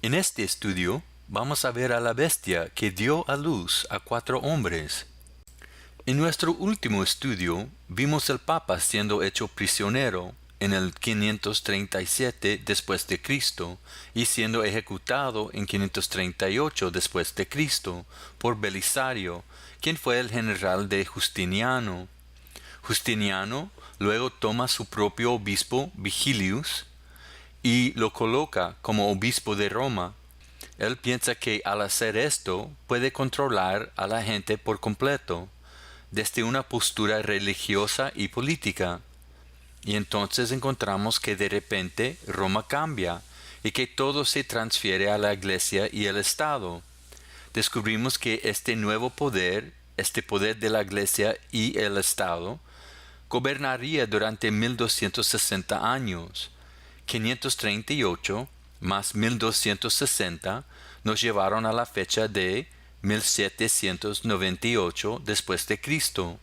En este estudio vamos a ver a la bestia que dio a luz a 4 hombres. En nuestro último estudio vimos al Papa siendo hecho prisionero en el 537 después de Cristo y siendo ejecutado en 538 después de Cristo por Belisario, quien fue el general de Justiniano. Justiniano luego toma su propio obispo Vigilius y lo coloca como obispo de Roma. Él piensa que al hacer esto puede controlar a la gente por completo, desde una postura religiosa y política. Y entonces encontramos que de repente Roma cambia y que todo se transfiere a la Iglesia y el Estado. Descubrimos que este nuevo poder, este poder de la Iglesia y el Estado, gobernaría durante 1260 años. 538 más 1260 nos llevaron a la fecha de 1798 después de Cristo.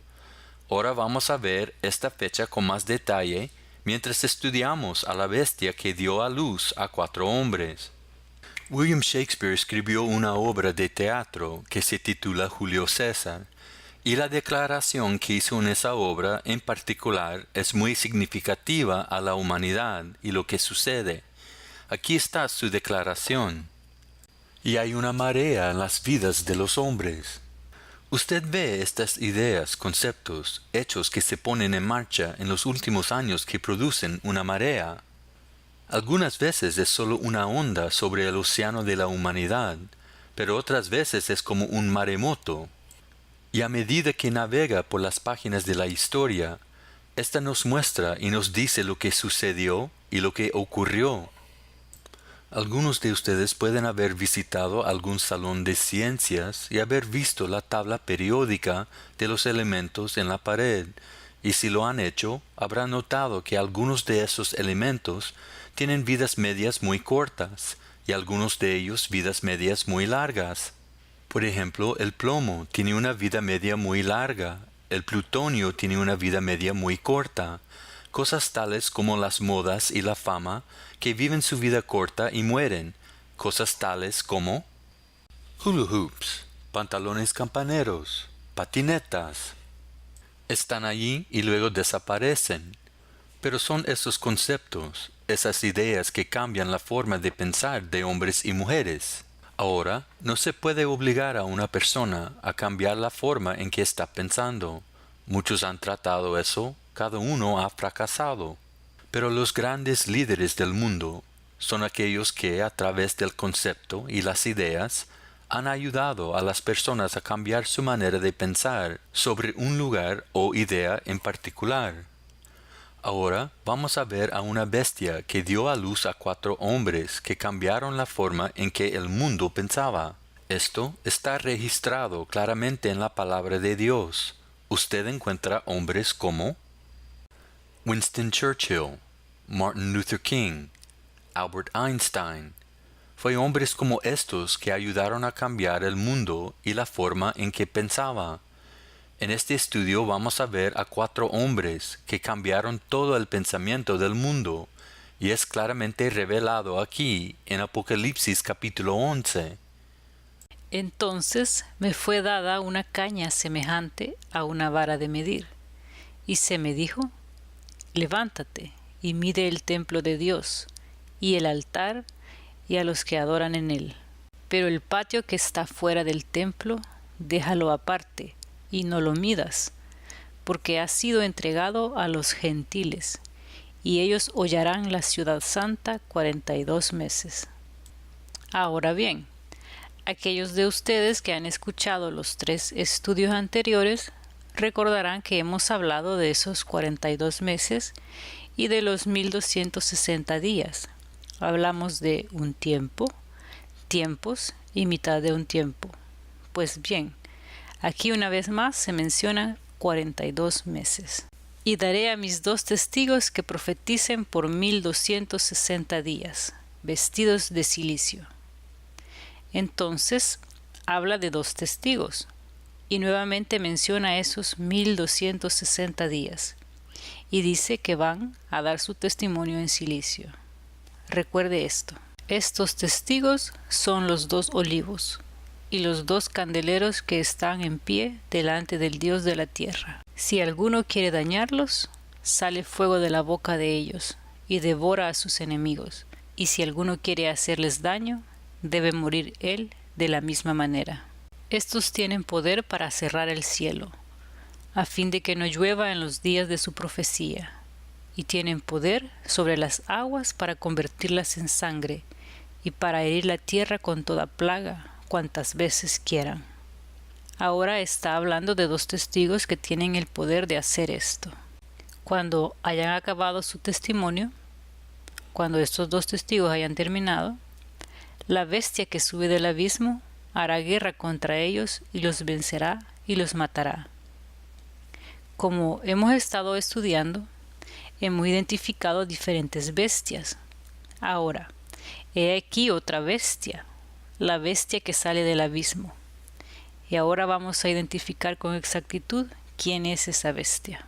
Ahora vamos a ver esta fecha con más detalle mientras estudiamos a la bestia que dio a luz a 4 hombres. William Shakespeare escribió una obra de teatro que se titula Julio César, y la declaración que hizo en esa obra en particular es muy significativa a la humanidad y lo que sucede. Aquí está su declaración. Y hay una marea en las vidas de los hombres. Usted ve estas ideas, conceptos, hechos que se ponen en marcha en los últimos años que producen una marea. Algunas veces es solo una onda sobre el océano de la humanidad, pero otras veces es como un maremoto. Y a medida que navega por las páginas de la historia, ésta nos muestra y nos dice lo que sucedió y lo que ocurrió. Algunos de ustedes pueden haber visitado algún salón de ciencias y haber visto la tabla periódica de los elementos en la pared, y si lo han hecho, habrán notado que algunos de esos elementos tienen vidas medias muy cortas, y algunos de ellos vidas medias muy largas. Por ejemplo, el plomo tiene una vida media muy larga, el plutonio tiene una vida media muy corta. Cosas tales como las modas y la fama, que viven su vida corta y mueren. Cosas tales como hula hoops, pantalones campaneros, patinetas. Están allí y luego desaparecen. Pero son esos conceptos, esas ideas que cambian la forma de pensar de hombres y mujeres. Ahora, no se puede obligar a una persona a cambiar la forma en que está pensando. Muchos han tratado eso, cada uno ha fracasado. Pero los grandes líderes del mundo son aquellos que, a través del concepto y las ideas, han ayudado a las personas a cambiar su manera de pensar sobre un lugar o idea en particular. Ahora vamos a ver a una bestia que dio a luz a 4 hombres que cambiaron la forma en que el mundo pensaba. Esto está registrado claramente en la palabra de Dios. Usted encuentra hombres como Winston Churchill, Martin Luther King, Albert Einstein. Fue hombres como estos que ayudaron a cambiar el mundo y la forma en que pensaba. En este estudio vamos a ver a 4 hombres que cambiaron todo el pensamiento del mundo, y es claramente revelado aquí en Apocalipsis capítulo 11. Entonces me fue dada una caña semejante a una vara de medir, y se me dijo: levántate y mide el templo de Dios, y el altar, y a los que adoran en él. Pero el patio que está fuera del templo, déjalo aparte, y no lo midas, porque ha sido entregado a los gentiles, y ellos hollarán la ciudad santa 42 meses. Ahora bien, aquellos de ustedes que han escuchado los 3 estudios anteriores recordarán que hemos hablado de esos 42 meses y de los 1260 días. Hablamos de un tiempo, tiempos y mitad de un tiempo. Pues bien, aquí una vez más se mencionan 42 meses. Y daré a mis 2 testigos que profeticen por 1260 días, vestidos de cilicio. Entonces, habla de 2 testigos, y nuevamente menciona esos 1260 días, y dice que van a dar su testimonio en cilicio. Recuerde esto. Estos testigos son los 2 olivos y los 2 candeleros que están en pie delante del Dios de la tierra. Si alguno quiere dañarlos, sale fuego de la boca de ellos y devora a sus enemigos. Y si alguno quiere hacerles daño, debe morir él de la misma manera. Estos tienen poder para cerrar el cielo, a fin de que no llueva en los días de su profecía, y tienen poder sobre las aguas para convertirlas en sangre, y para herir la tierra con toda plaga, cuantas veces quieran. Ahora está hablando de 2 testigos que tienen el poder de hacer esto. Cuando hayan acabado su testimonio, cuando estos 2 testigos hayan terminado, la bestia que sube del abismo hará guerra contra ellos y los vencerá y los matará. Como hemos estado estudiando, hemos identificado diferentes bestias. Ahora, he aquí otra bestia, la bestia que sale del abismo. Y ahora vamos a identificar con exactitud quién es esa bestia.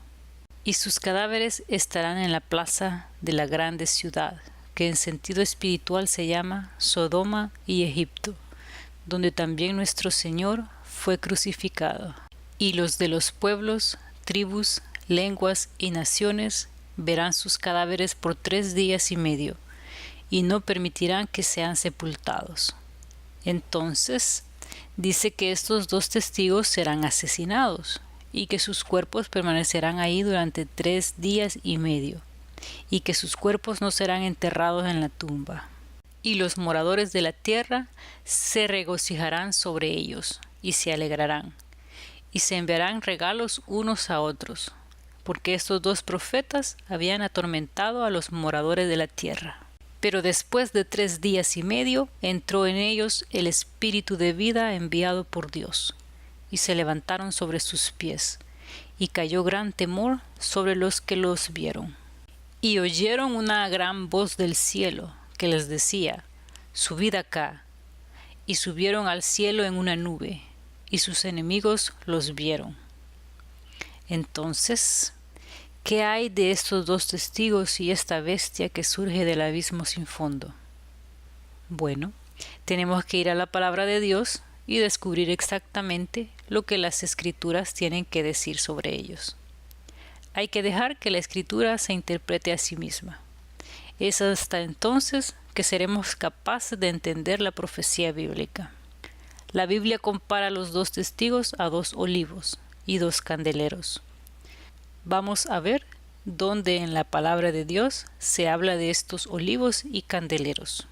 Y sus cadáveres estarán en la plaza de la grande ciudad, que en sentido espiritual se llama Sodoma y Egipto, donde también nuestro Señor fue crucificado. Y los de los pueblos, tribus, lenguas y naciones verán sus cadáveres por 3 días y medio, y no permitirán que sean sepultados. Entonces, dice que estos 2 testigos serán asesinados, y que sus cuerpos permanecerán ahí durante 3 días y medio, y que sus cuerpos no serán enterrados en la tumba. Y los moradores de la tierra se regocijarán sobre ellos, y se alegrarán, y se enviarán regalos unos a otros, porque estos 2 profetas habían atormentado a los moradores de la tierra. Pero después de 3 días y medio entró en ellos el espíritu de vida enviado por Dios, y se levantaron sobre sus pies, y cayó gran temor sobre los que los vieron. Y oyeron una gran voz del cielo, que les decía: subid acá. Y subieron al cielo en una nube, y sus enemigos los vieron. Entonces, ¿qué hay de estos 2 testigos y esta bestia que surge del abismo sin fondo? Bueno, tenemos que ir a la palabra de Dios y descubrir exactamente lo que las escrituras tienen que decir sobre ellos. Hay que dejar que la escritura se interprete a sí misma. Es hasta entonces que seremos capaces de entender la profecía bíblica. La Biblia compara a los 2 testigos a 2 olivos y 2 candeleros. Vamos a ver dónde en la palabra de Dios se habla de estos olivos y candeleros.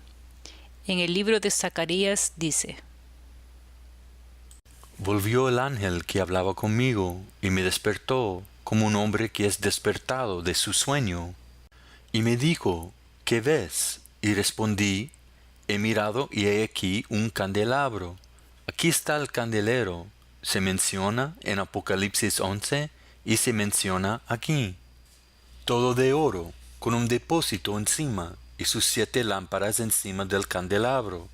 En el libro de Zacarías dice: Volvió el ángel que hablaba conmigo y me despertó como un hombre que es despertado de su sueño. Y me dijo: ¿qué ves? Y respondí: he mirado y he aquí un candelabro. Aquí está el candelero. Se menciona en Apocalipsis 11 y se menciona aquí. Todo de oro, con un depósito encima, y sus 7 lámparas encima del candelabro,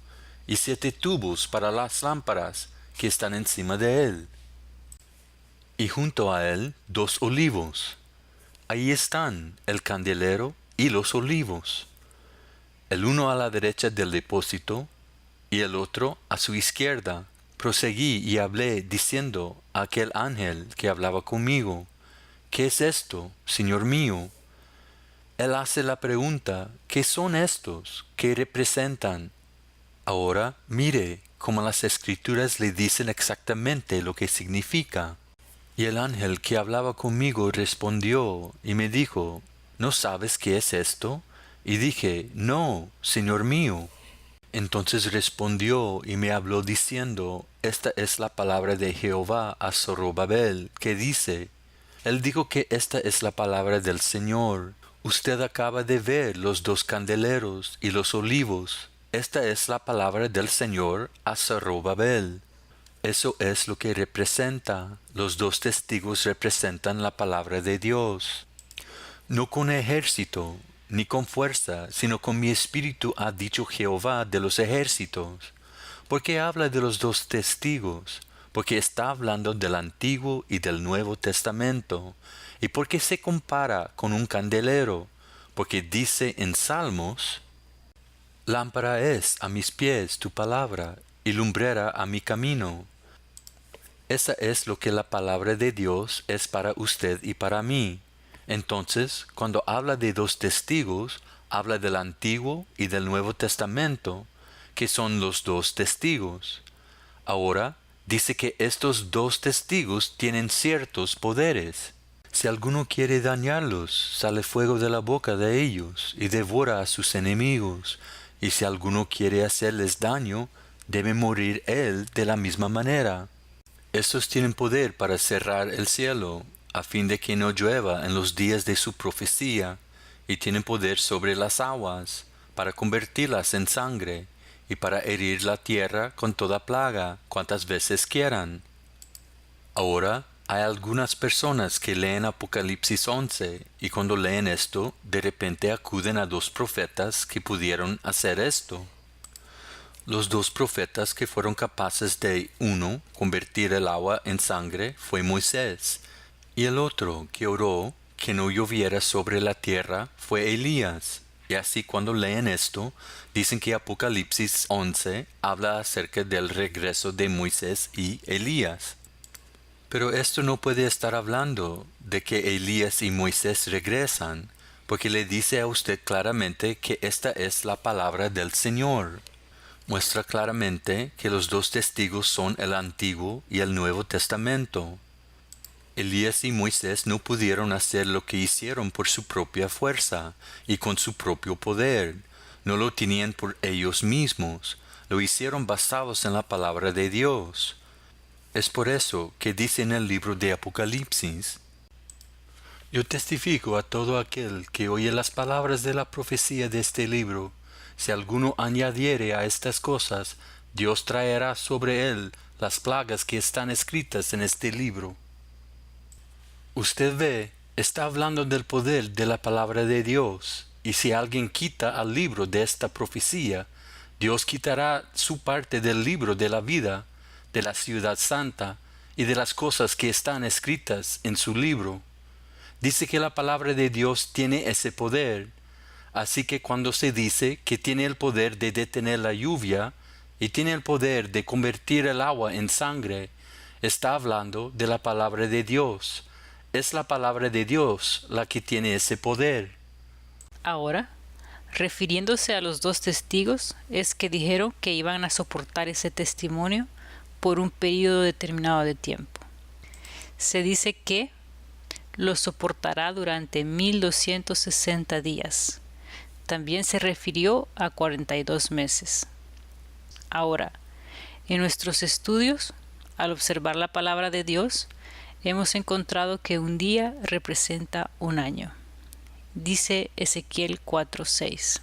y 7 tubos para las lámparas que están encima de él. Y junto a él 2 olivos. Ahí están el candelero y los olivos, el uno a la derecha del depósito y el otro a su izquierda. Proseguí y hablé diciendo a aquel ángel que hablaba conmigo: ¿qué es esto, Señor mío? Él hace la pregunta: ¿qué son estos? ¿Qué representan? Ahora mire cómo las escrituras le dicen exactamente lo que significa. Y el ángel que hablaba conmigo respondió y me dijo: ¿no sabes qué es esto? Y dije: no, Señor mío. Entonces respondió y me habló diciendo: esta es la palabra de Jehová a Zorobabel, que dice: Él dijo que esta es la palabra del Señor. Usted acaba de ver los 2 candeleros y los olivos. Esta es la palabra del Señor a Zorobabel. Eso es lo que representa. Los 2 testigos representan la palabra de Dios. No con ejército, ni con fuerza, sino con mi espíritu ha dicho Jehová de los ejércitos. ¿Por qué habla de los 2 testigos? Porque está hablando del Antiguo y del Nuevo Testamento. ¿Y por qué se compara con un candelero? Porque dice en Salmos: Lámpara es a mis pies tu palabra y lumbrera a mi camino. Esa es lo que la palabra de Dios es para usted y para mí. Entonces, cuando habla de dos testigos, habla del Antiguo y del Nuevo Testamento, que son los dos testigos. Ahora, dice que estos dos testigos tienen ciertos poderes. Si alguno quiere dañarlos, sale fuego de la boca de ellos y devora a sus enemigos. Y si alguno quiere hacerles daño, debe morir él de la misma manera. Estos tienen poder para cerrar el cielo, a fin de que no llueva en los días de su profecía, y tienen poder sobre las aguas, para convertirlas en sangre, y para herir la tierra con toda plaga, cuantas veces quieran. Ahora, hay algunas personas que leen Apocalipsis 11, y cuando leen esto, de repente acuden a dos profetas que pudieron hacer esto. Los dos profetas que fueron capaces de, uno, convertir el agua en sangre fue Moisés, y el otro que oró que no lloviera sobre la tierra fue Elías. Y así cuando leen esto, dicen que Apocalipsis 11 habla acerca del regreso de Moisés y Elías. Pero esto no puede estar hablando de que Elías y Moisés regresan, porque le dice a usted claramente que esta es la palabra del Señor. Muestra claramente que los dos testigos son el Antiguo y el Nuevo Testamento. Elías y Moisés no pudieron hacer lo que hicieron por su propia fuerza y con su propio poder. No lo tenían por ellos mismos, lo hicieron basados en la palabra de Dios. Es por eso que dice en el libro de Apocalipsis: Yo testifico a todo aquel que oye las palabras de la profecía de este libro. Si alguno añadiere a estas cosas, Dios traerá sobre él las plagas que están escritas en este libro. Usted ve, está hablando del poder de la palabra de Dios, y si alguien quita al libro de esta profecía, Dios quitará su parte del libro de la vida, de la ciudad santa, y de las cosas que están escritas en su libro. Dice que la palabra de Dios tiene ese poder. Así que cuando se dice que tiene el poder de detener la lluvia y tiene el poder de convertir el agua en sangre, está hablando de la palabra de Dios. Es la palabra de Dios la que tiene ese poder. Ahora, refiriéndose a los dos testigos, es que dijeron que iban a soportar ese testimonio por un periodo determinado de tiempo. Se dice que lo soportará durante 1260 días. También se refirió a 42 meses. Ahora, en nuestros estudios, al observar la palabra de Dios, hemos encontrado que un día representa un año. Dice Ezequiel 4:6.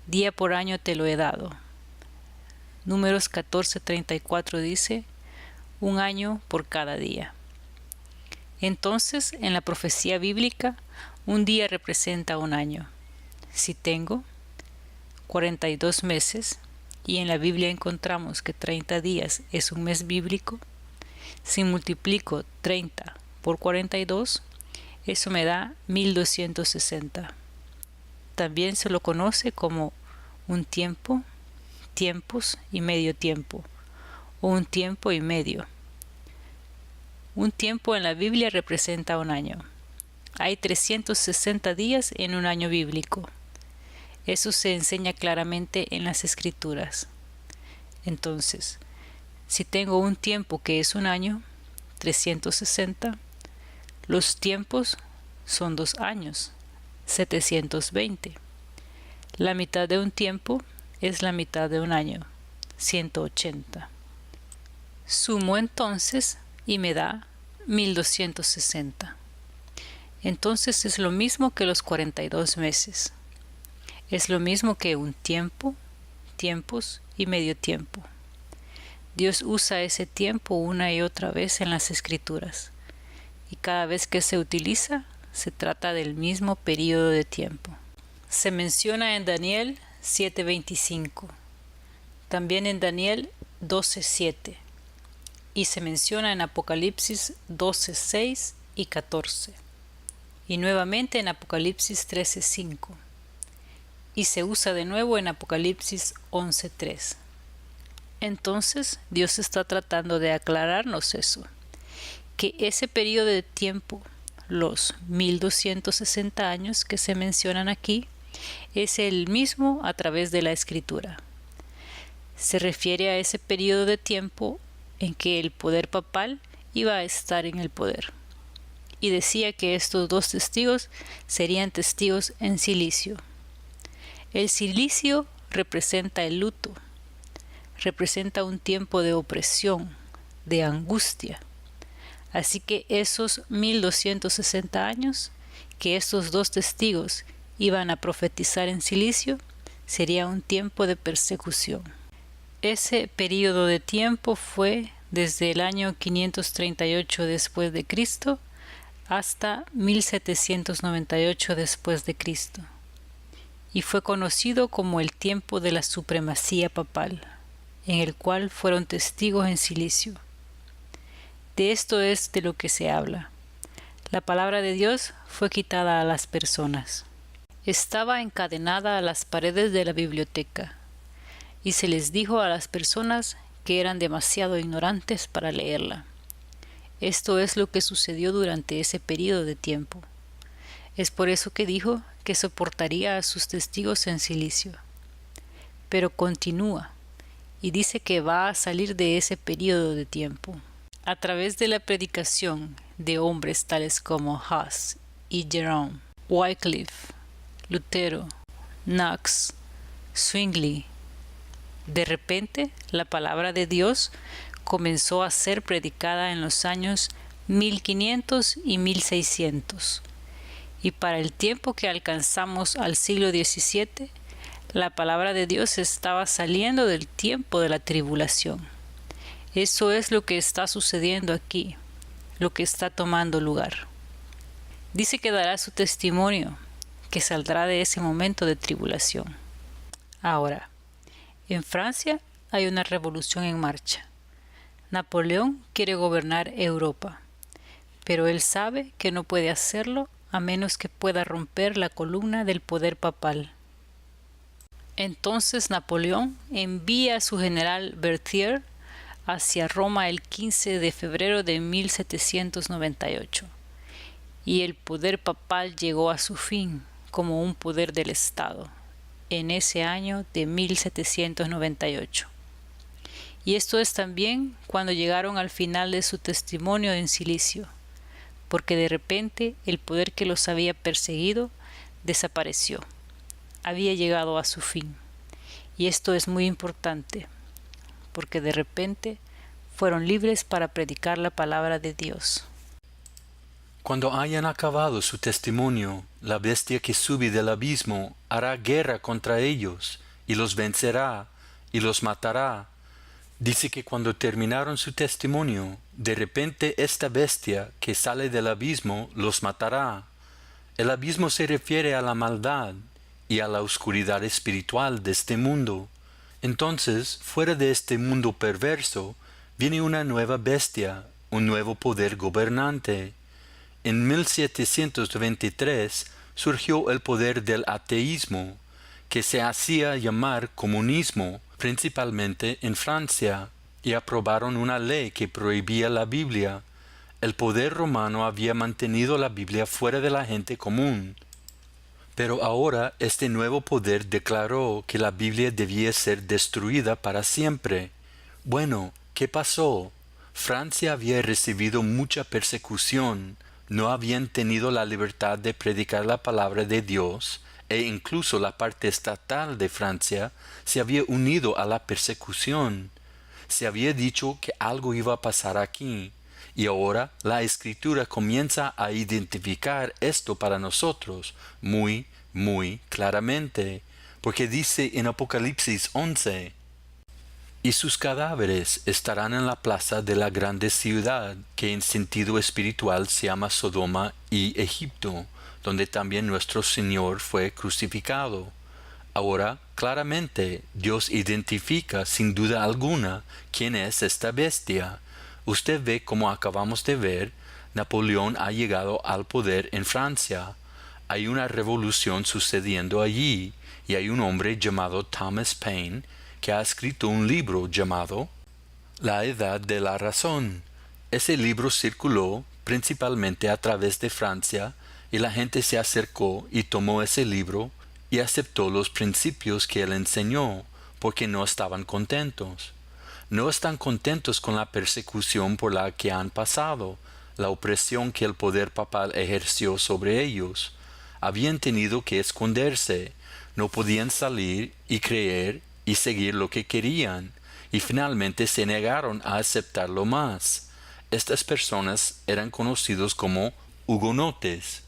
Día por año te lo he dado. Números 14:34 dice, un año por cada día. Entonces, en la profecía bíblica, un día representa un año. Si tengo 42 meses, y en la Biblia encontramos que 30 días es un mes bíblico, si multiplico 30 por 42, eso me da 1260. También se lo conoce como un tiempo, tiempos y medio tiempo, o un tiempo y medio. Un tiempo en la Biblia representa un año. Hay 360 días en un año bíblico. Eso se enseña claramente en las Escrituras. Entonces, si tengo un tiempo que es un año, 360, los tiempos son 2 años, 720. La mitad de un tiempo es la mitad de un año, 180. Sumo entonces y me da 1260. Entonces es lo mismo que los 42 meses. Es lo mismo que un tiempo, tiempos y medio tiempo. Dios usa ese tiempo una y otra vez en las Escrituras, y cada vez que se utiliza, se trata del mismo periodo de tiempo. Se menciona en Daniel 7:25, también en Daniel 12:7, y se menciona en Apocalipsis 12:6 y 14, y nuevamente en Apocalipsis 13:5. y se usa de nuevo en Apocalipsis 11:3. Entonces, Dios está tratando de aclararnos eso, que ese periodo de tiempo, los 1260 años que se mencionan aquí, es el mismo a través de la Escritura. Se refiere a ese periodo de tiempo en que el poder papal iba a estar en el poder. Y decía que estos dos testigos serían testigos en silicio. El silicio representa el luto, representa un tiempo de opresión, de angustia. Así que esos 1260 años que estos dos testigos iban a profetizar en silicio sería un tiempo de persecución. Ese periodo de tiempo fue desde el año 538 después de Cristo hasta 1798 después de Cristo, y fue conocido como el tiempo de la supremacía papal, en el cual fueron testigos en silicio. De esto es de lo que se habla. La palabra de Dios fue quitada a las personas. Estaba encadenada a las paredes de la biblioteca, y se les dijo a las personas que eran demasiado ignorantes para leerla. Esto es lo que sucedió durante ese periodo de tiempo. Es por eso que dijo que soportaría a sus testigos en silicio. Pero continúa y dice que va a salir de ese periodo de tiempo a través de la predicación de hombres tales como Huss y Jerome, Wycliffe, Lutero, Knox, Zwingli. De repente, la palabra de Dios comenzó a ser predicada en los años 1500 y 1600. Y para el tiempo que alcanzamos al siglo XVII, la palabra de Dios estaba saliendo del tiempo de la tribulación. Eso es lo que está sucediendo aquí, lo que está tomando lugar. Dice que dará su testimonio, que saldrá de ese momento de tribulación. Ahora, en Francia hay una revolución en marcha. Napoleón quiere gobernar Europa, pero él sabe que no puede hacerlo a menos que pueda romper la columna del poder papal. Entonces Napoleón envía a su general Berthier hacia Roma el 15 de febrero de 1798, y el poder papal llegó a su fin como un poder del Estado en ese año de 1798. Y esto es también cuando llegaron al final de su testimonio en silicio, porque de repente el poder que los había perseguido desapareció, había llegado a su fin. Y esto es muy importante, porque de repente fueron libres para predicar la palabra de Dios. Cuando hayan acabado su testimonio, la bestia que sube del abismo hará guerra contra ellos, y los vencerá, y los matará. Dice que cuando terminaron su testimonio, de repente esta bestia que sale del abismo los matará. El abismo se refiere a la maldad y a la oscuridad espiritual de este mundo. Entonces, fuera de este mundo perverso, viene una nueva bestia, un nuevo poder gobernante. En 1723 surgió el poder del ateísmo, que se hacía llamar comunismo, principalmente en Francia, y aprobaron una ley que prohibía la Biblia. El poder romano había mantenido la Biblia fuera de la gente común. Pero ahora este nuevo poder declaró que la Biblia debía ser destruida para siempre. Bueno, ¿qué pasó? Francia había recibido mucha persecución, no habían tenido la libertad de predicar la palabra de Dios, e incluso la parte estatal de Francia se había unido a la persecución. Se había dicho que algo iba a pasar aquí, y ahora la Escritura comienza a identificar esto para nosotros muy, muy claramente, porque dice en Apocalipsis 11, y sus cadáveres estarán en la plaza de la grande ciudad, que en sentido espiritual se llama Sodoma y Egipto, donde también nuestro Señor fue crucificado. Ahora, claramente, Dios identifica sin duda alguna quién es esta bestia. Usted ve, como acabamos de ver, Napoleón ha llegado al poder en Francia. Hay una revolución sucediendo allí, y hay un hombre llamado Thomas Paine que ha escrito un libro llamado La Edad de la Razón. Ese libro circuló principalmente a través de Francia y la gente se acercó y tomó ese libro y aceptó los principios que él enseñó porque no estaban contentos. No están contentos con la persecución por la que han pasado, la opresión que el poder papal ejerció sobre ellos. Habían tenido que esconderse, no podían salir y creer y seguir lo que querían, y finalmente se negaron a aceptarlo más. Estas personas eran conocidos como hugonotes.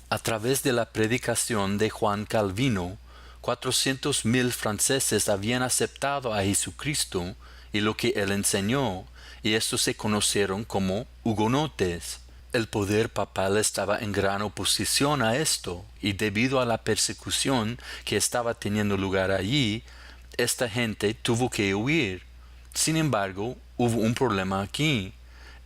A través de la predicación de Juan Calvino, 400,000 franceses habían aceptado a Jesucristo y lo que él enseñó, y estos se conocieron como hugonotes. El poder papal estaba en gran oposición a esto, y debido a la persecución que estaba teniendo lugar allí, esta gente tuvo que huir. Sin embargo, hubo un problema aquí.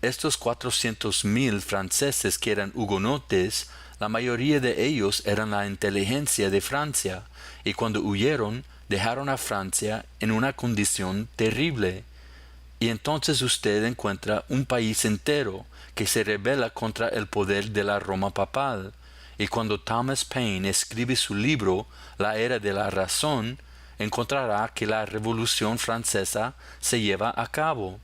Estos 400,000 franceses que eran hugonotes, la mayoría de ellos eran la inteligencia de Francia, y cuando huyeron, dejaron a Francia en una condición terrible. Y entonces usted encuentra un país entero que se rebela contra el poder de la Roma papal. Y cuando Thomas Paine escribe su libro La Era de la Razón, encontrará que la Revolución Francesa se lleva a cabo.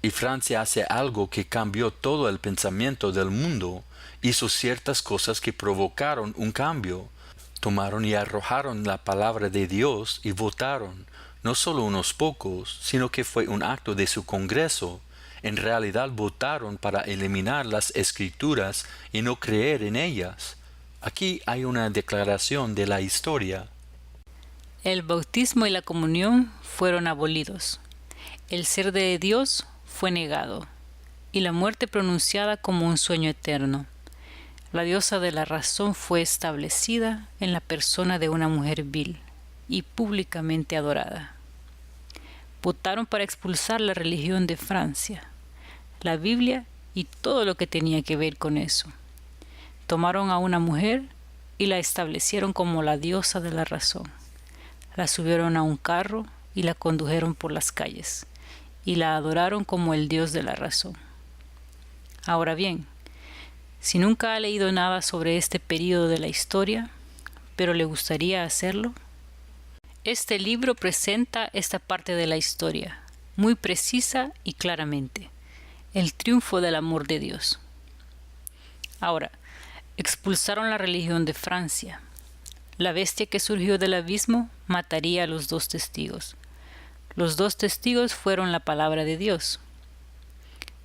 Y Francia hace algo que cambió todo el pensamiento del mundo, hizo ciertas cosas que provocaron un cambio. Tomaron y arrojaron la palabra de Dios y votaron, no solo unos pocos, sino que fue un acto de su Congreso. En realidad votaron para eliminar las Escrituras y no creer en ellas. Aquí hay una declaración de la historia. El bautismo y la comunión fueron abolidos. El ser de Dios fue negado, y la muerte pronunciada como un sueño eterno. La diosa de la razón fue establecida en la persona de una mujer vil y públicamente adorada. Votaron para expulsar la religión de Francia, la Biblia y todo lo que tenía que ver con eso. Tomaron a una mujer y la establecieron como la diosa de la razón. La subieron a un carro y la condujeron por las calles, y la adoraron como el Dios de la razón. Ahora bien, si nunca ha leído nada sobre este período de la historia, pero le gustaría hacerlo, este libro presenta esta parte de la historia, muy precisa y claramente, el triunfo del amor de Dios. Ahora, expulsaron la religión de Francia. La bestia que surgió del abismo mataría a los 2 testigos. Los 2 testigos fueron la palabra de Dios.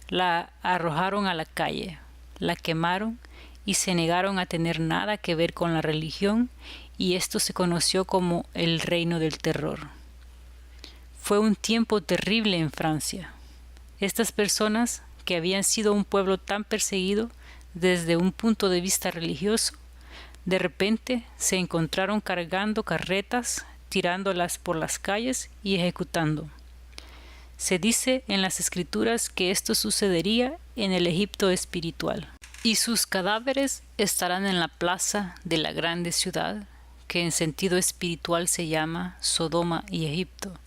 La arrojaron a la calle, la quemaron y se negaron a tener nada que ver con la religión, y esto se conoció como el reino del terror. Fue un tiempo terrible en Francia. Estas personas, que habían sido un pueblo tan perseguido desde un punto de vista religioso, de repente se encontraron cargando carretas, tirándolas por las calles y ejecutando. Se dice en las Escrituras que esto sucedería en el Egipto espiritual, y sus cadáveres estarán en la plaza de la grande ciudad, que en sentido espiritual se llama Sodoma y Egipto,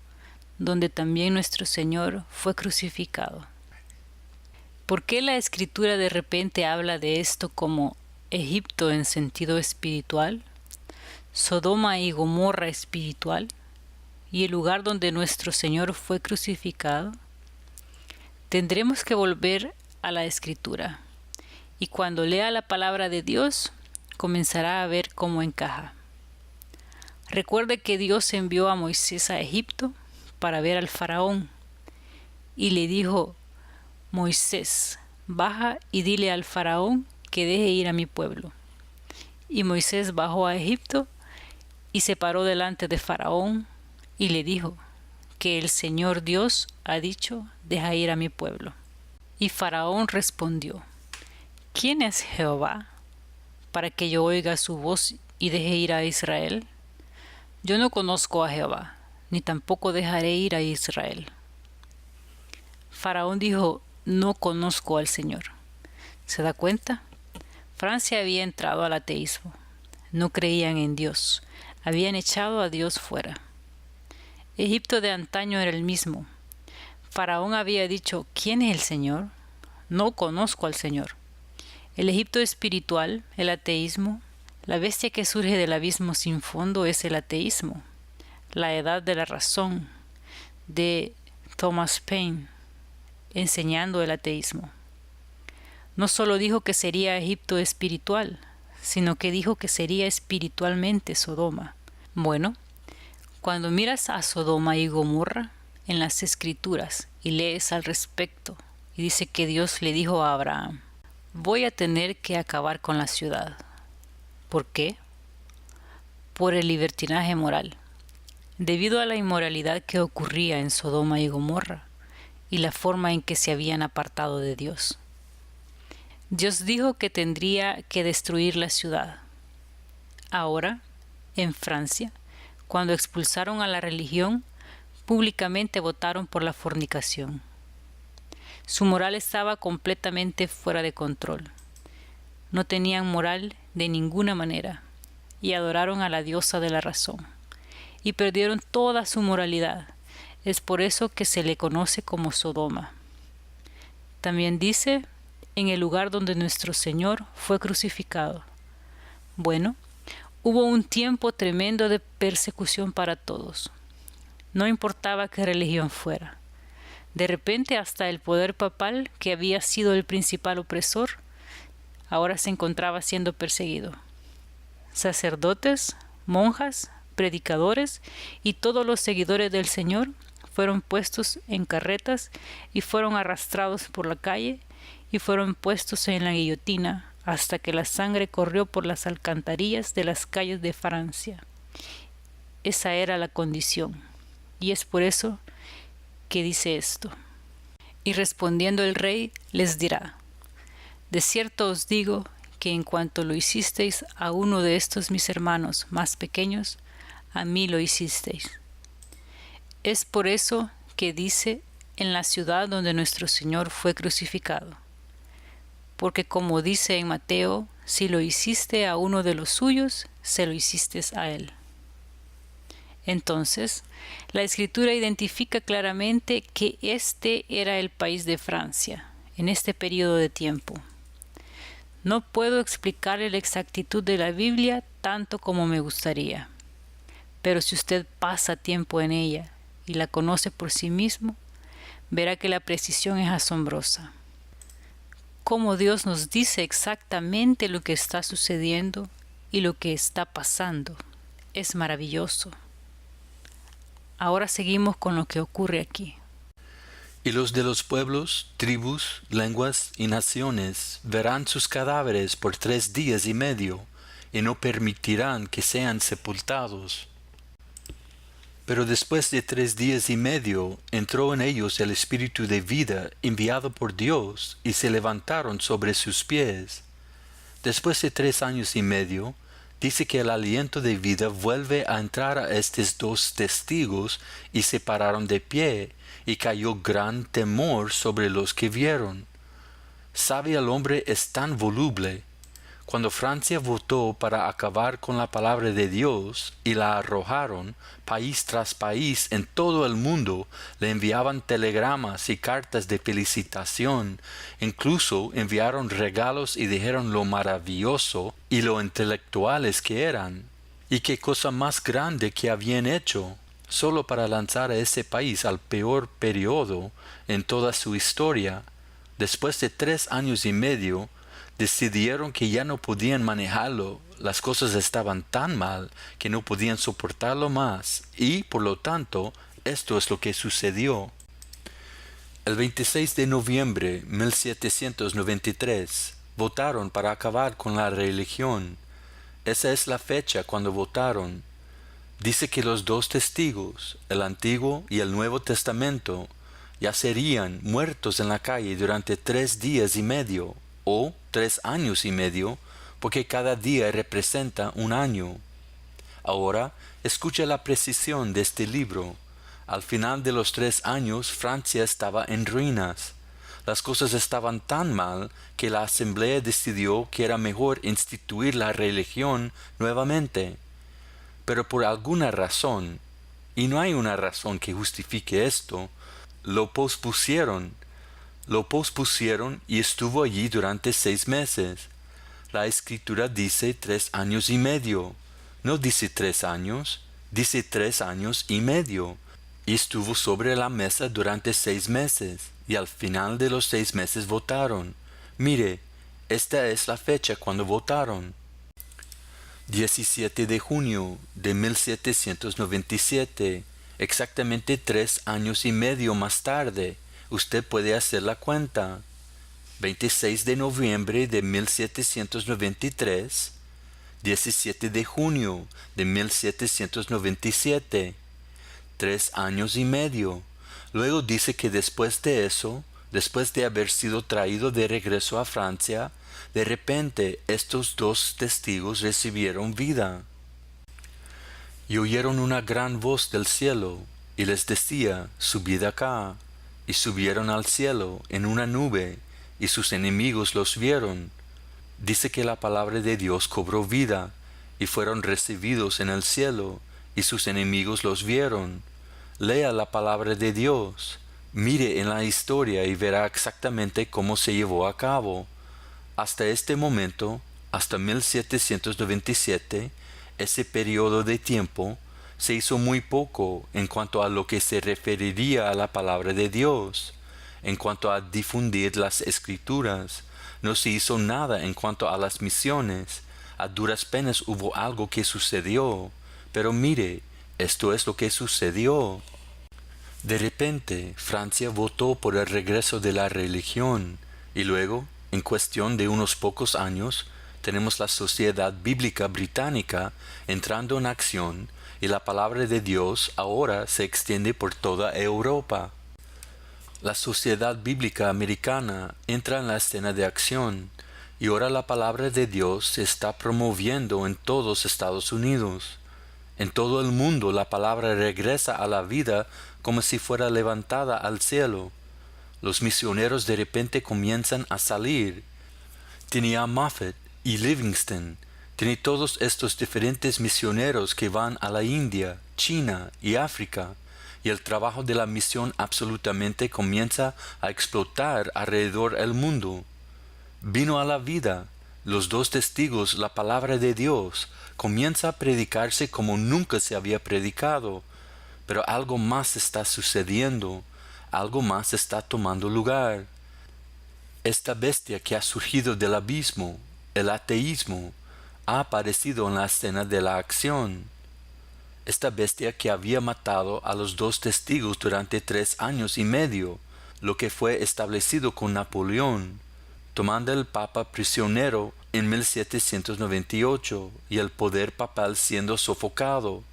donde también nuestro Señor fue crucificado. ¿Por qué la Escritura de repente habla de esto como Egipto en sentido espiritual, Sodoma y Gomorra espiritual, y el lugar donde nuestro Señor fue crucificado? Tendremos que volver a la Escritura, y cuando lea la palabra de Dios, comenzará a ver cómo encaja. Recuerde que Dios envió a Moisés a Egipto para ver al faraón, y le dijo: Moisés, baja y dile al faraón que deje ir a mi pueblo. Y Moisés bajó a Egipto y se paró delante de Faraón y le dijo que el Señor Dios ha dicho: deja ir a mi pueblo. Y Faraón respondió: ¿quién es Jehová para que yo oiga su voz y deje ir a Israel? Yo no conozco a Jehová, ni tampoco dejaré ir a Israel. Faraón dijo: no conozco al Señor. ¿Se da cuenta? Francia había entrado al ateísmo. No creían en Dios. Habían echado a Dios fuera. Egipto de antaño era el mismo. Faraón había dicho, ¿quién es el Señor? No conozco al Señor. El Egipto espiritual, el ateísmo, la bestia que surge del abismo sin fondo es el ateísmo. La edad de la razón, de Thomas Paine, enseñando el ateísmo. No solo dijo que sería Egipto espiritual, sino que dijo que sería espiritualmente Sodoma. Bueno, cuando miras a Sodoma y Gomorra en las Escrituras y lees al respecto, y dice que Dios le dijo a Abraham, voy a tener que acabar con la ciudad. ¿Por qué? Por el libertinaje moral. Debido a la inmoralidad que ocurría en Sodoma y Gomorra y la forma en que se habían apartado de Dios. Dios dijo que tendría que destruir la ciudad. Ahora, en Francia, cuando expulsaron a la religión, públicamente votaron por la fornicación. Su moral estaba completamente fuera de control. No tenían moral de ninguna manera y adoraron a la diosa de la razón. Y perdieron toda su moralidad. Es por eso que se le conoce como Sodoma. También dice, en el lugar donde nuestro Señor fue crucificado. Bueno, hubo un tiempo tremendo de persecución para todos. No importaba qué religión fuera. De repente hasta el poder papal, que había sido el principal opresor, ahora se encontraba siendo perseguido. Sacerdotes, monjas, predicadores y todos los seguidores del Señor fueron puestos en carretas y fueron arrastrados por la calle y fueron puestos en la guillotina hasta que la sangre corrió por las alcantarillas de las calles de Francia. Esa era la condición, y es por eso que dice esto. Y respondiendo el rey les dirá, de cierto os digo que en cuanto lo hicisteis a uno de estos mis hermanos más pequeños, a mí lo hicisteis. Es por eso que dice en la ciudad donde nuestro Señor fue crucificado. Porque como dice en Mateo, si lo hiciste a uno de los suyos, se lo hiciste a él. Entonces, la Escritura identifica claramente que este era el país de Francia, en este periodo de tiempo. No puedo explicarle la exactitud de la Biblia tanto como me gustaría. Pero si usted pasa tiempo en ella y la conoce por sí mismo, verá que la precisión es asombrosa. Cómo Dios nos dice exactamente lo que está sucediendo y lo que está pasando. Es maravilloso. Ahora seguimos con lo que ocurre aquí. Y los de los pueblos, tribus, lenguas y naciones verán sus cadáveres por 3 días y medio, y no permitirán que sean sepultados. Pero después de 3 días y medio entró en ellos el espíritu de vida enviado por Dios, y se levantaron sobre sus pies. Después de 3 años y medio, dice que el aliento de vida vuelve a entrar a estos 2 testigos, y se pararon de pie, y cayó gran temor sobre los que vieron. Sabe el hombre es tan voluble. Cuando Francia votó para acabar con la palabra de Dios y la arrojaron, país tras país en todo el mundo le enviaban telegramas y cartas de felicitación, incluso enviaron regalos y dijeron lo maravilloso y lo intelectuales que eran, y qué cosa más grande que habían hecho, solo para lanzar a ese país al peor periodo en toda su historia. Después de 3 años y medio, decidieron que ya no podían manejarlo, las cosas estaban tan mal que no podían soportarlo más, y por lo tanto, esto es lo que sucedió. El 26 de noviembre de 1793, votaron para acabar con la religión. Esa es la fecha cuando votaron. Dice que los 2 testigos, el Antiguo y el Nuevo Testamento, ya serían muertos en la calle durante 3 días y medio, o 3 años y medio, porque cada día representa un año. Ahora, escucha la precisión de este libro. Al final de los 3 años, Francia estaba en ruinas. Las cosas estaban tan mal que la asamblea decidió que era mejor instituir la religión nuevamente. pero por alguna razón, y no hay una razón que justifique esto, lo pospusieron. Lo pospusieron y estuvo allí durante 6 meses. La escritura dice 3 años y medio. No dice 3 años, dice 3 años y medio. Y estuvo sobre la mesa durante 6 meses, y al final de los 6 meses votaron. Mire, esta es la fecha cuando votaron. 17 de junio de 1797, exactamente 3 años y medio más tarde. Usted puede hacer la cuenta. 26 de noviembre de 1793, 17 de junio de 1797, 3 años y medio. Luego dice que después de eso, después de haber sido traído de regreso a Francia, de repente estos 2 testigos recibieron vida. Y oyeron una gran voz del cielo, y les decía, subid acá. Y subieron al cielo en una nube, y sus enemigos los vieron. Dice que la palabra de Dios cobró vida, y fueron recibidos en el cielo, y sus enemigos los vieron. Lea la palabra de Dios, mire en la historia y verá exactamente cómo se llevó a cabo. Hasta este momento, hasta 1797, ese periodo de tiempo, se hizo muy poco en cuanto a lo que se referiría a la palabra de Dios. En cuanto a difundir las escrituras, no se hizo nada en cuanto a las misiones. A duras penas hubo algo que sucedió. Pero mire, esto es lo que sucedió. De repente, Francia votó por el regreso de la religión, y luego, en cuestión de unos pocos años, tenemos la Sociedad Bíblica Británica entrando en acción, y la palabra de Dios ahora se extiende por toda Europa. La Sociedad Bíblica Americana entra en la escena de acción, y ahora la palabra de Dios se está promoviendo en todos Estados Unidos. En todo el mundo la palabra regresa a la vida como si fuera levantada al cielo. Los misioneros de repente comienzan a salir. Tiene a Moffat y Livingston. Tiene todos estos diferentes misioneros que van a la India, China y África. Y el trabajo de la misión absolutamente comienza a explotar alrededor del mundo. Vino a la vida. Los 2 testigos, la palabra de Dios, comienza a predicarse como nunca se había predicado. Pero algo más está sucediendo, algo más está tomando lugar. Esta bestia que ha surgido del abismo, el ateísmo, ha aparecido en la escena de la acción. Esta bestia que había matado a los 2 testigos durante 3 años y medio, lo que fue establecido con Napoleón, tomando el Papa prisionero en 1798 y el poder papal siendo sofocado,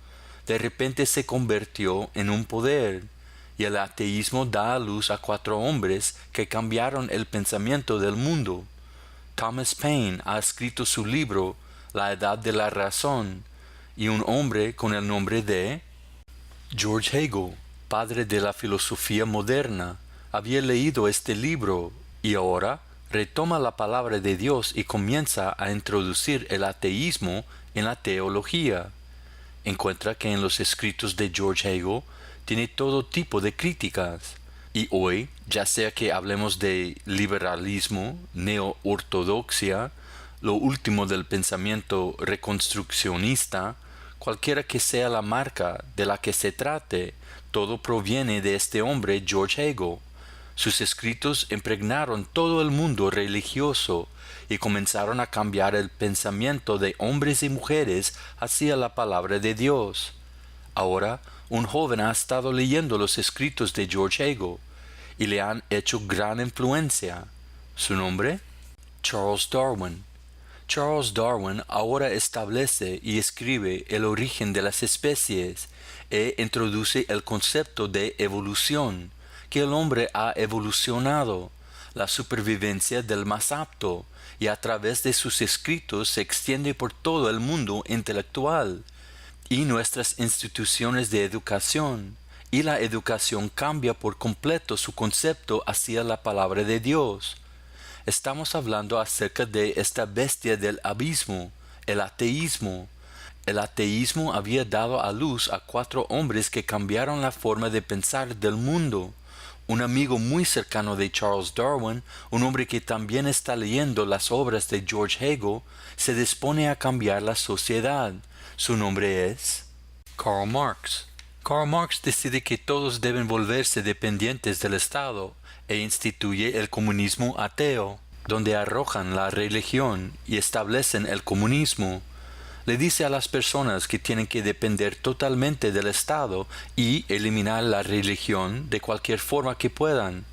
de repente se convirtió en un poder, y el ateísmo da a luz a 4 hombres que cambiaron el pensamiento del mundo. Thomas Paine ha escrito su libro La Edad de la Razón, y un hombre con el nombre de George Hegel, padre de la filosofía moderna, había leído este libro y ahora retoma la palabra de Dios y comienza a introducir el ateísmo en la teología. Encuentra que en los escritos de George Hegel tiene todo tipo de críticas. Y hoy, ya sea que hablemos de liberalismo, neo-ortodoxia, lo último del pensamiento reconstruccionista, cualquiera que sea la marca de la que se trate, todo proviene de este hombre George Hegel. Sus escritos impregnaron todo el mundo religioso y comenzaron a cambiar el pensamiento de hombres y mujeres hacia la palabra de Dios. Ahora, un joven ha estado leyendo los escritos de George Hegel y le han hecho gran influencia. ¿Su nombre? Charles Darwin. Charles Darwin ahora establece y escribe el origen de las especies e introduce el concepto de evolución, que el hombre ha evolucionado, la supervivencia del más apto, y a través de sus escritos se extiende por todo el mundo intelectual y nuestras instituciones de educación, y la educación cambia por completo su concepto hacia la palabra de Dios. Estamos hablando acerca de esta bestia del abismo, el ateísmo. El ateísmo había dado a luz a 4 hombres que cambiaron la forma de pensar del mundo. Un amigo muy cercano de Charles Darwin, un hombre que también está leyendo las obras de George Hegel, se dispone a cambiar la sociedad. Su nombre es Karl Marx. Karl Marx decide que todos deben volverse dependientes del Estado e instituye el comunismo ateo, donde arrojan la religión y establecen el comunismo. Le dice a las personas que tienen que depender totalmente del Estado y eliminar la religión de cualquier forma que puedan.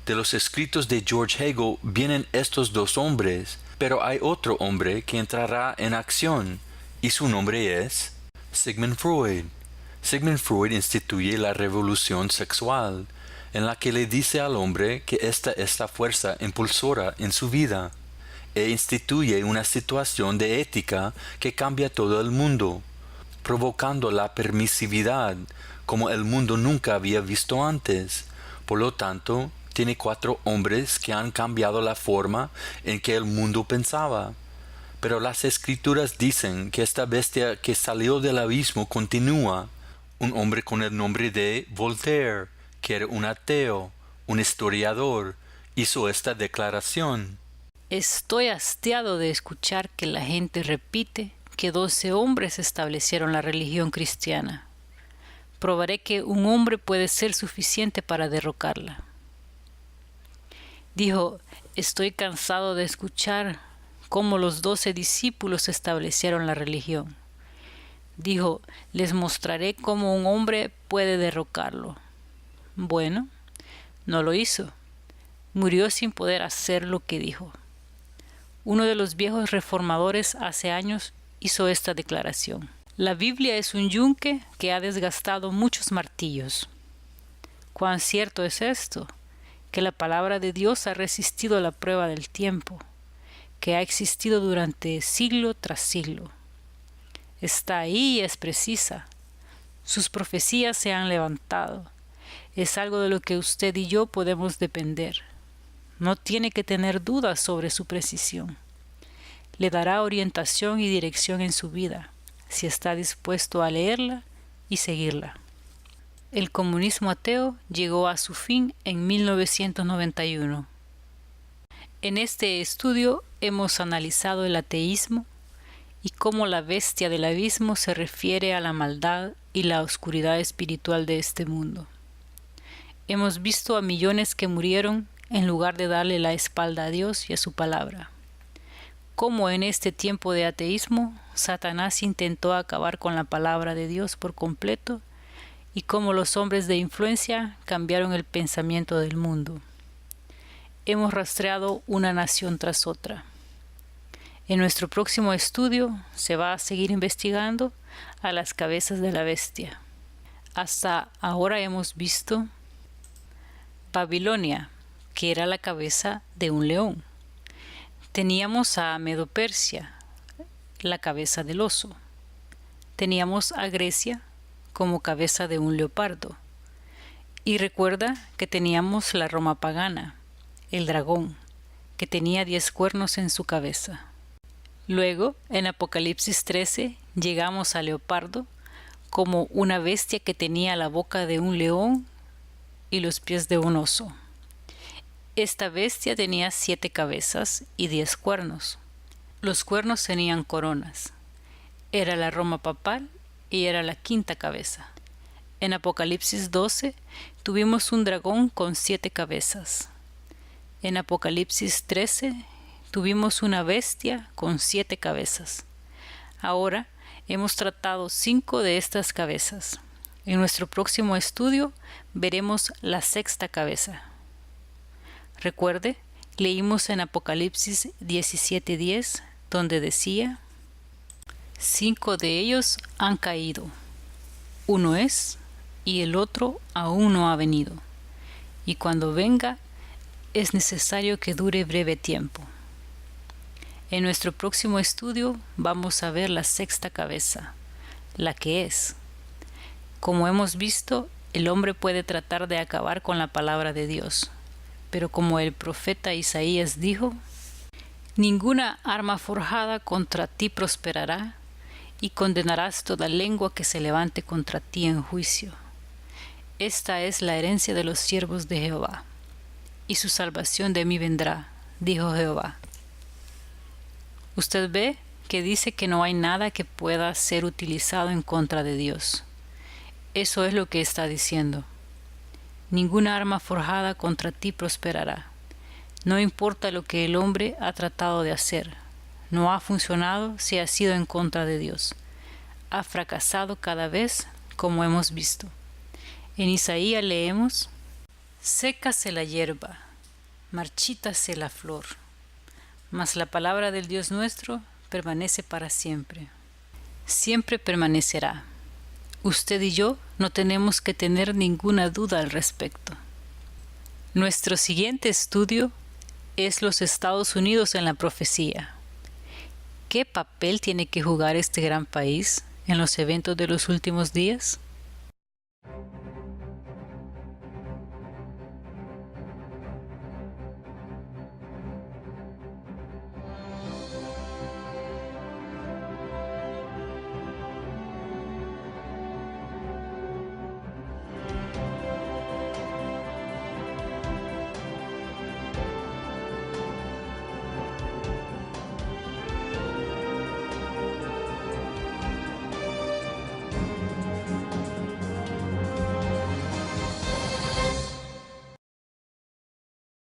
De los escritos de George Hegel vienen estos 2 hombres, pero hay otro hombre que entrará en acción, y su nombre es Sigmund Freud. Sigmund Freud instituye la revolución sexual, en la que le dice al hombre que esta es la fuerza impulsora en su vida, e instituye una situación de ética que cambia todo el mundo, provocando la permisividad como el mundo nunca había visto antes. Por lo tanto, tiene 4 hombres que han cambiado la forma en que el mundo pensaba. Pero las escrituras dicen que esta bestia que salió del abismo continúa. Un hombre con el nombre de Voltaire, que era un ateo, un historiador, hizo esta declaración. Estoy hastiado de escuchar que la gente repite que 12 hombres establecieron la religión cristiana. Probaré que un hombre puede ser suficiente para derrocarla. Dijo, estoy cansado de escuchar cómo los 12 discípulos establecieron la religión. Dijo, les mostraré cómo un hombre puede derrocarlo. Bueno, no lo hizo. Murió sin poder hacer lo que dijo. Uno de los viejos reformadores hace años hizo esta declaración. La Biblia es un yunque que ha desgastado muchos martillos. ¿Cuán cierto es esto? Que la palabra de Dios ha resistido la prueba del tiempo, que ha existido durante siglo tras siglo. Está ahí y es precisa. Sus profecías se han levantado. Es algo de lo que usted y yo podemos depender. No tiene que tener dudas sobre su precisión. Le dará orientación y dirección en su vida, si está dispuesto a leerla y seguirla. El comunismo ateo llegó a su fin en 1991. En este estudio hemos analizado el ateísmo y cómo la bestia del abismo se refiere a la maldad y la oscuridad espiritual de este mundo. Hemos visto a millones que murieron en lugar de darle la espalda a Dios y a su palabra. Cómo en este tiempo de ateísmo, Satanás intentó acabar con la palabra de Dios por completo y cómo los hombres de influencia cambiaron el pensamiento del mundo. Hemos rastreado una nación tras otra. En nuestro próximo estudio se va a seguir investigando a las cabezas de la bestia. Hasta ahora hemos visto Babilonia, que era la cabeza de un león. Teníamos a Medo-Persia, la cabeza del oso. Teníamos a Grecia como cabeza de un leopardo. Y recuerda que teníamos la Roma pagana, el dragón, que tenía 10 cuernos en su cabeza. Luego, en Apocalipsis 13, llegamos al leopardo como una bestia que tenía la boca de un león y los pies de un oso. Esta bestia tenía 7 cabezas y 10 cuernos. Los cuernos tenían coronas. Era la Roma papal y era la 5ª cabeza. En Apocalipsis 12 tuvimos un dragón con 7 cabezas. En Apocalipsis 13 tuvimos una bestia con 7 cabezas. Ahora hemos tratado 5 de estas cabezas. En nuestro próximo estudio veremos la 6ª cabeza. Recuerde, leímos en Apocalipsis 17:10, donde decía: 5 de ellos han caído. Uno es, y el otro aún no ha venido. Y cuando venga, es necesario que dure breve tiempo. En nuestro próximo estudio vamos a ver la 6ª cabeza, la que es. Como hemos visto, el hombre puede tratar de acabar con la palabra de Dios. Pero como el profeta Isaías dijo: ninguna arma forjada contra ti prosperará, y condenarás toda lengua que se levante contra ti en juicio. Esta es la herencia de los siervos de Jehová, y su salvación de mí vendrá, dijo Jehová. Usted ve que dice que no hay nada que pueda ser utilizado en contra de Dios. Eso es lo que está diciendo. Ninguna arma forjada contra ti prosperará. No importa lo que el hombre ha tratado de hacer. No ha funcionado si ha sido en contra de Dios. Ha fracasado cada vez, como hemos visto. En Isaías leemos: sécase la hierba, marchítase la flor, mas la palabra del Dios nuestro permanece para siempre. Siempre permanecerá. Usted y yo no tenemos que tener ninguna duda al respecto. Nuestro siguiente estudio es los Estados Unidos en la profecía. ¿Qué papel tiene que jugar este gran país en los eventos de los últimos días?